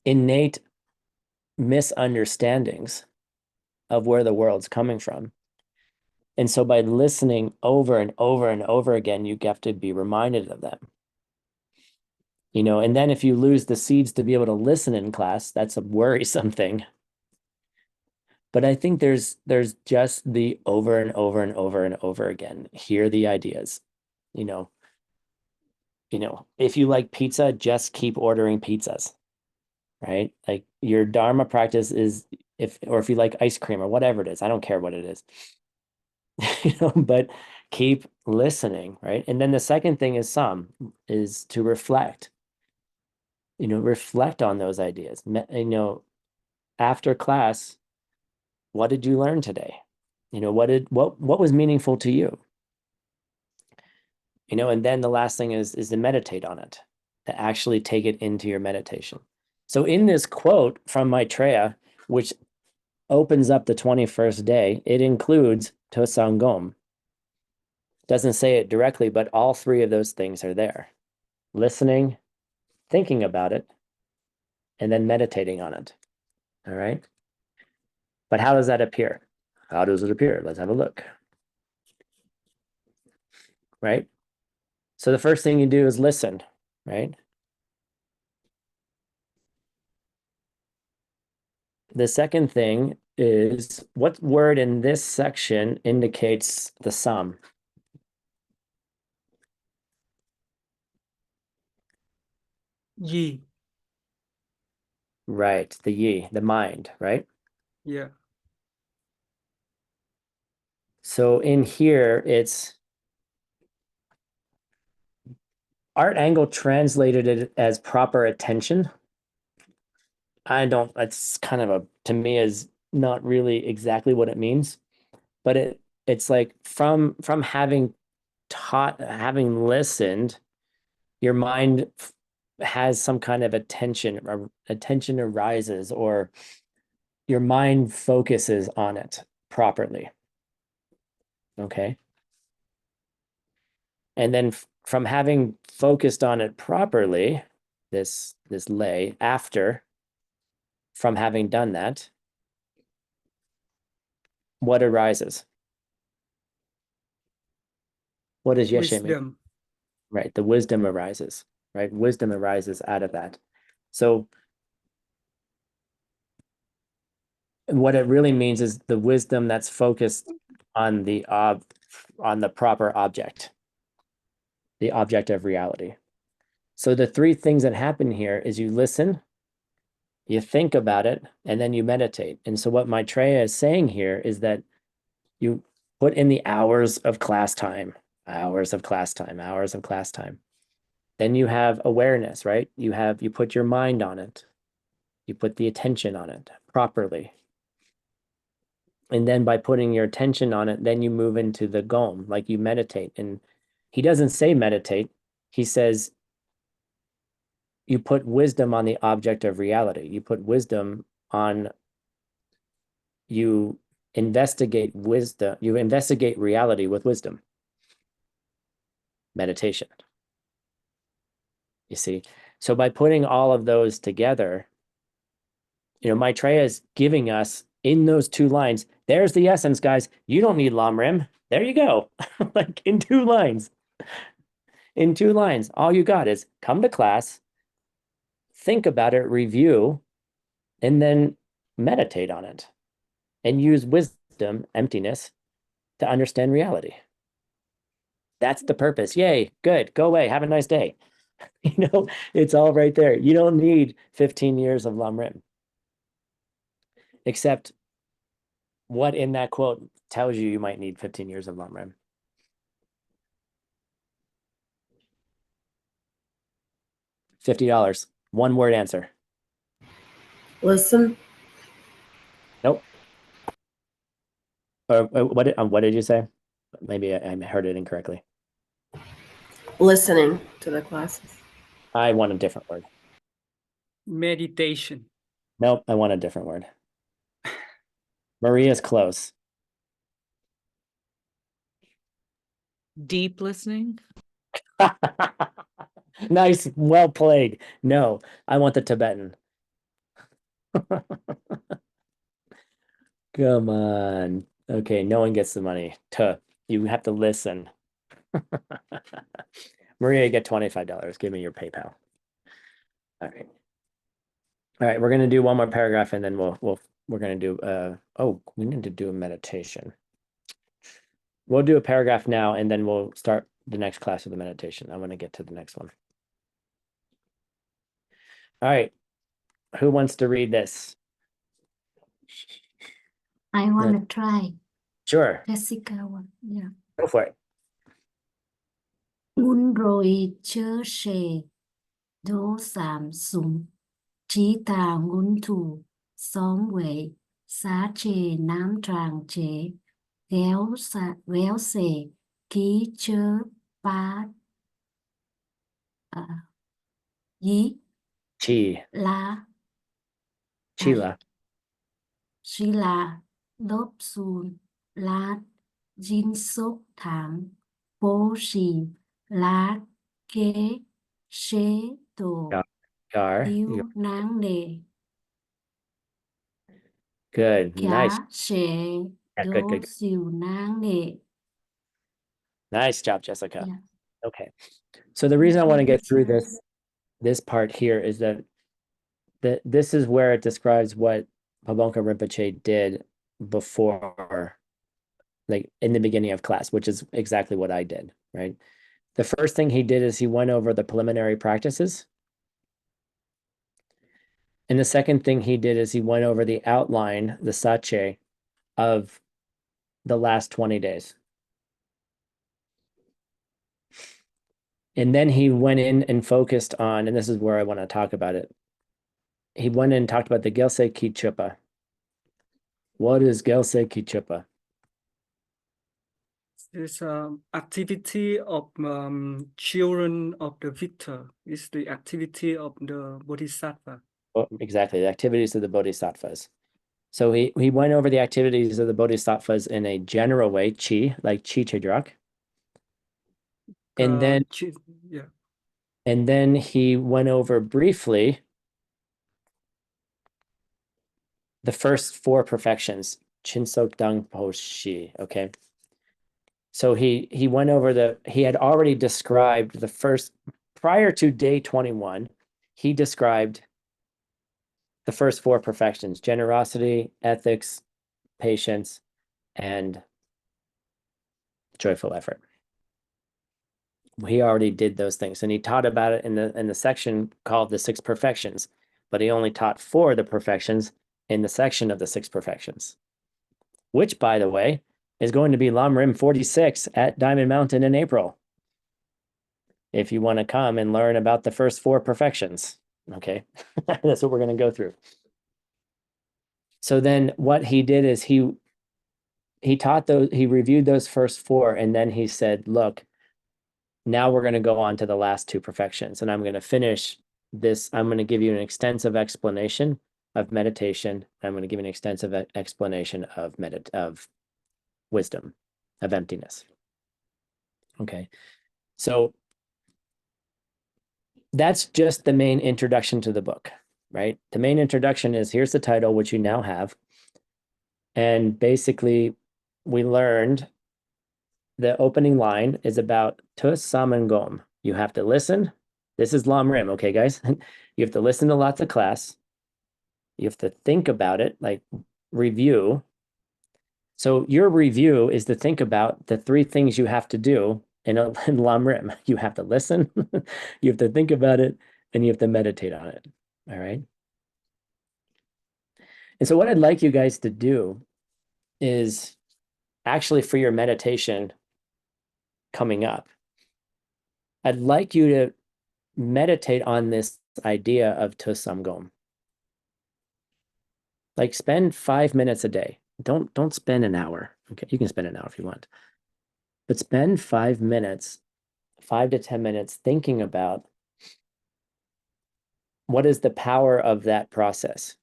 innate misunderstandings of where the world's coming from. And so by listening over and over and over again, you have to be reminded of them. You know, and then if you lose the seeds to be able to listen in class, that's a worrisome thing. But I think there's just the over and over and over and over again, hear the ideas. You know, if you like pizza, just keep ordering pizzas, right? Like your Dharma practice is if you like ice cream or whatever it is, I don't care what it is. You know, but keep listening, right? And then the second thing is to reflect. You know, reflect on those ideas. You know, after class, what did you learn today? You know, what was meaningful to you? You know, and then the last thing is to meditate on it, to actually take it into your meditation. So in this quote from Maitreya, which opens up the 21st day, it includes Tosangom. Doesn't say it directly, but all three of those things are there. Listening, thinking about it, and then meditating on it. All right. But how does that appear? How does it appear? Let's have a look. Right. So the first thing you do is listen, right? The second thing is what word in this section indicates the sum? Yi. Right, the yi, the mind, right? Yeah. So in here, it's Art Angle translated it as proper attention. It's kind of to me is not really exactly what it means, but it's like from having having listened, your mind has some kind of attention or attention arises or your mind focuses on it properly. Okay. And then from having focused on it properly, this lay after from having done that, what arises? What does yeshe mean? Wisdom. Right, the wisdom arises, right? Wisdom arises out of that. So what it really means is the wisdom that's focused on the proper object, the object of reality. So the three things that happen here is you listen, you think about it, and then you meditate. And so what Maitreya is saying here is that you put in the hours of class time, hours of class time, hours of class time. Then you have awareness, right? You put your mind on it. You put the attention on it properly. And then by putting your attention on it, then you move into the gom, like you meditate. And he doesn't say meditate. He says you put wisdom on the object of reality. You put wisdom on, you investigate wisdom, you investigate reality with wisdom. Meditation. You see? So by putting all of those together, Maitreya is giving us in those 2 lines, there's the essence, guys. You don't need Lam Rim. There you go. Like in 2 lines. In 2 lines, all you got is come to class, think about it, review, and then meditate on it and use wisdom, emptiness, to understand reality. That's the purpose. Yay, good, go away, have a nice day. It's all right there. You don't need 15 years of Lam Rim. Except what in that quote tells you might need 15 years of Lam Rim? $50. 1 word answer. Listen. Nope. Or what did you say? Maybe I heard it incorrectly. Listening to the classes. I want a different word. Meditation. Nope, I want a different word. Maria's close. Deep listening. Nice, well played. No, I want the Tibetan. Come on. Okay, no one gets the money. You have to listen. Maria, you get $25. Give me your PayPal. All right. All right, we're gonna do one more paragraph and then we're gonna do we need to do a meditation. We'll do a paragraph now and then we'll start the next class with the meditation. I want to get to the next one. All right. Who wants to read this? I want to try. Sure. Jessica one. Yeah. Go for it. Muốn rồi chớ xề, đố giảm súng, trí tà ngôn thủ, xóm quệ, xá chề nám tràng chế, ghéo xề, ký chớ ba, dí, lá, Chila. She là đốp xùn, lá, dín sốt thẳng, bố xì, lá, kế, xế, tổ, Gar. yếu, náng nề, Good. Nice. cá, xế, Yeah, đố, good. xìu, náng nề. Nice job, Jessica. Yeah. Okay. So the reason I want to get through Sure. this part here is that this is where it describes what Pabonka Rinpoche did before, like in the beginning of class, which is exactly what I did, right? The first thing he did is he went over the preliminary practices. And the second thing he did is he went over the outline, the sache, of the last 20 days. And then he went in and focused on, and this is where I want to talk about it. He went in and talked about the Gelse Ki Chupa. What is Gelse Ki Chupa? It's activity of children of the victor. It's the activity of the bodhisattva. Well, exactly, the activities of the bodhisattvas. So he went over the activities of the bodhisattvas in a general way, chi, like chi chedrak. And then yeah. And then he went over briefly the first 4 perfections, Chinsok Dang Po Shi. Okay. So he went over he had already described the first, prior to day 21, he described the first 4 perfections: generosity, ethics, patience, and joyful effort. He already did those things, and he taught about it in the section called the 6 perfections, but he only taught 4 of the perfections in the section of the 6 perfections, which, by the way, is going to be Lam Rim 46 at Diamond Mountain in April. If you want to come and learn about the first 4 perfections, okay, that's what we're going to go through. So then what he did is he taught those, he reviewed those first 4, and then he said, look, now we're going to go on to the last 2 perfections, and I'm going to finish this. I'm going to give you an extensive explanation of meditation. I'm going to give you an extensive explanation of wisdom, of emptiness. Okay. So that's just the main introduction to the book, right? The main introduction is, here's the title, which you now have. And basically, we learned the opening line is about Tus Samangom. You have to listen. This is Lam Rim, okay, guys? You have to listen to lots of class. You have to think about it, like review. So your review is to think about the 3 things you have to do in Lam Rim. You have to listen, you have to think about it, and you have to meditate on it. All right. And so what I'd like you guys to do is actually, for your meditation coming up, I'd like you to meditate on this idea of Tusamgom. Like, spend 5 minutes a day. Don't spend an hour. Okay, you can spend an hour if you want. But spend 5 minutes, 5 to 10 minutes thinking about what is the power of that process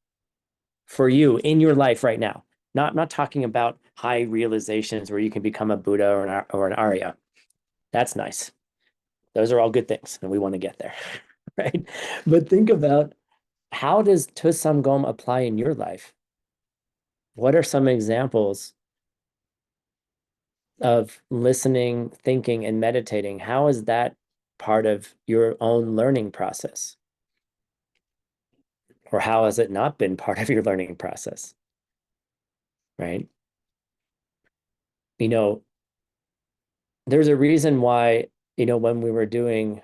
for you in your life right now. Not talking about high realizations where you can become a Buddha or an Arya. That's nice. Those are all good things, and we want to get there, right? But think about, how does Tusamgom apply in your life? What are some examples of listening, thinking, and meditating? How is that part of your own learning process? Or how has it not been part of your learning process? Right? You know, there's a reason why, when we were doing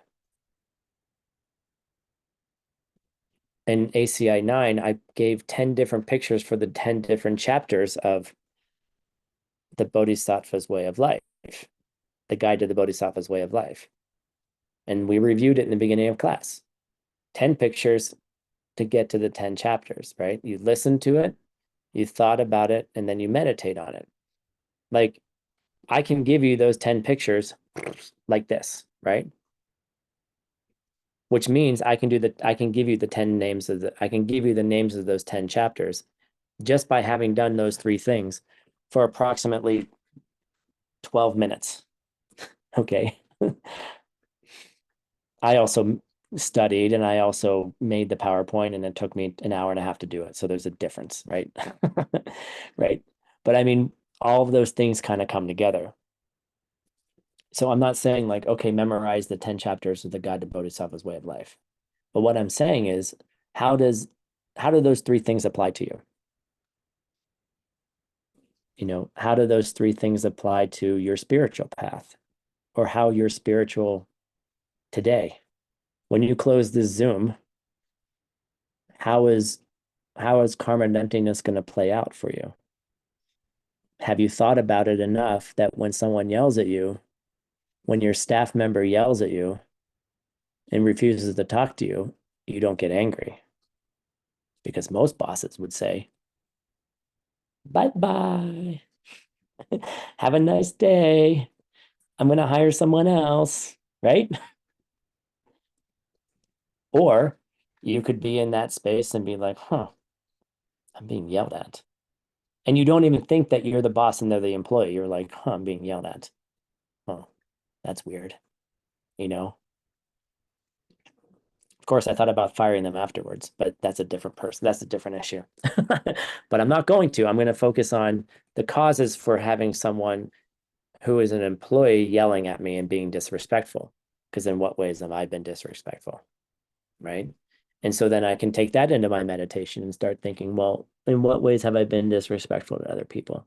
an ACI 9, I gave 10 different pictures for the 10 different chapters of the Bodhisattva's way of life, the guide to the Bodhisattva's way of life. And we reviewed it in the beginning of class. 10 pictures to get to the 10 chapters, right? You listen to it, you thought about it, and then you meditate on it. Like, I can give you those 10 pictures like this, right? Which means I can give you the 10 names I can give you the names of those 10 chapters just by having done those 3 things for approximately 12 minutes. Okay. I also studied, and I also made the PowerPoint, and it took me an hour and a half to do it. So there's a difference, right? Right. But I mean, all of those things kind of come together. So I'm not saying like, okay, memorize the 10 chapters of the Guide to Bodhisattva's Way of Life. But what I'm saying is, how do those 3 things apply to you? How do those 3 things apply to your spiritual path, or how you're spiritual today? When you close this Zoom, how is karma and emptiness going to play out for you? Have you thought about it enough that when someone yells at you, when your staff member yells at you and refuses to talk to you, you don't get angry? Because most bosses would say, bye-bye. Have a nice day. I'm going to hire someone else, right? Or you could be in that space and be like, I'm being yelled at. And you don't even think that you're the boss and they're the employee. You're like, I'm being yelled at. Oh, that's weird. Of course, I thought about firing them afterwards, but that's a different person. That's a different issue. But I'm not going to. I'm going to focus on the causes for having someone who is an employee yelling at me and being disrespectful. Because in what ways have I been disrespectful? Right. And so then I can take that into my meditation and start thinking, well, in what ways have I been disrespectful to other people?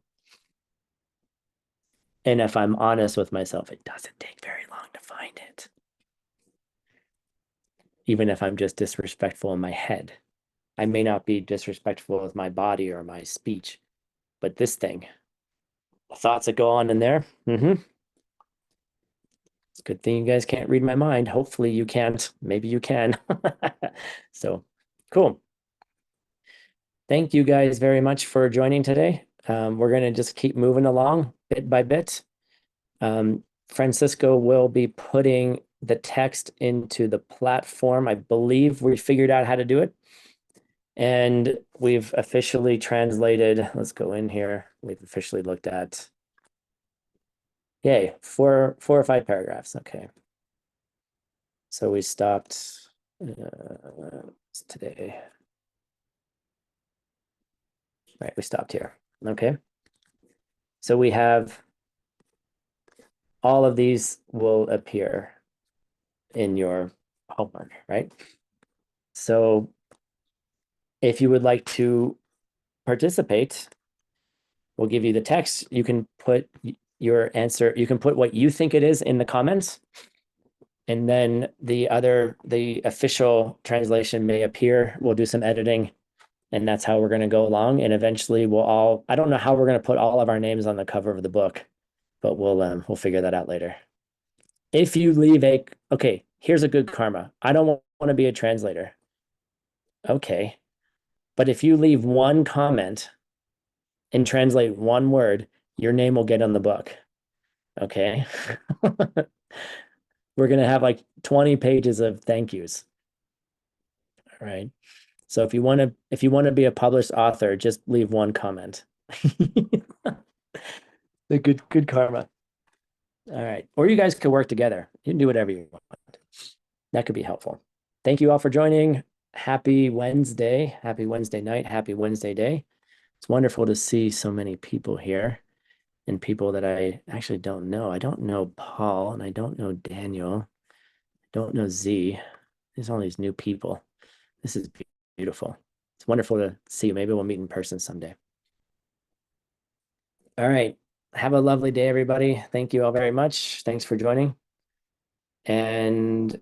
And if I'm honest with myself, it doesn't take very long to find it. Even if I'm just disrespectful in my head. I may not be disrespectful with my body or my speech, but this thing, the thoughts that go on in there, it's a good thing you guys can't read my mind. Hopefully you can't. Maybe you can. So, cool. Thank you guys very much for joining today. We're going to just keep moving along bit by bit. Francisco will be putting the text into the platform. I believe we figured out how to do it. And we've officially translated, let's go in here. We've officially looked at, yay, four or five paragraphs. Okay. So we stopped today. Right, we stopped here. Okay. So we have all of these will appear in your homework, right? So if you would like to participate, we'll give you the text. You can put your answer, you can put what you think it is in the comments. And then the official translation may appear. We'll do some editing, and that's how we're going to go along. And eventually I don't know how we're going to put all of our names on the cover of the book, but we'll figure that out later. If you leave okay, here's a good karma. I don't want to be a translator. Okay. But if you leave one comment and translate one word, your name will get on the book. Okay. We're going to have like 20 pages of thank yous. All right. So if you want to be a published author, just leave one comment. The good karma. All right. Or you guys could work together. You can do whatever you want. That could be helpful. Thank you all for joining. Happy Wednesday. Happy Wednesday night. Happy Wednesday day. It's wonderful to see so many people here and people that I actually don't know. I don't know Paul and I don't know Daniel. I don't know Z. There's all these new people. This is beautiful. It's wonderful to see you. Maybe we'll meet in person someday. All right. Have a lovely day, everybody. Thank you all very much. Thanks for joining. And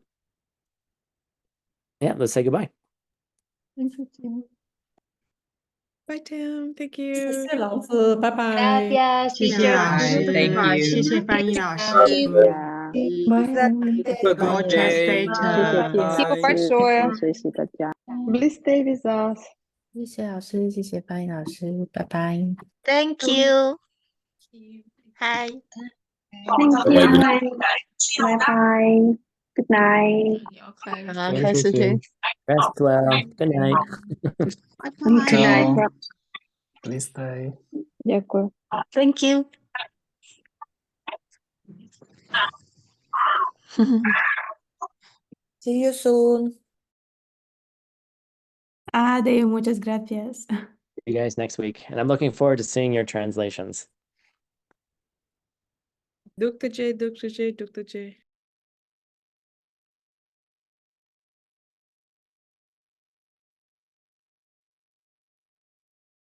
yeah, let's say goodbye. Thank you, Tim. Bye, Tim. Thank 谢 you. 谢老师，拜拜。 Gracias, 谢谢 teacher 老师 Tim. 谢谢翻译老师 Good day. translator Bye. Super большое. 谢谢大家。 Please stay with us. 谢谢老师，谢谢翻译老师，拜拜。 Thank you. Hi. Thank you. Bye bye. Good night. 好，开始听。 Rest well. Good night. Good night. Please stay. Дякую. Thank you. See you soon. Muchas gracias. See you guys next week. And I'm looking forward to seeing your translations. Dr. J, Dr. J, Dr. J.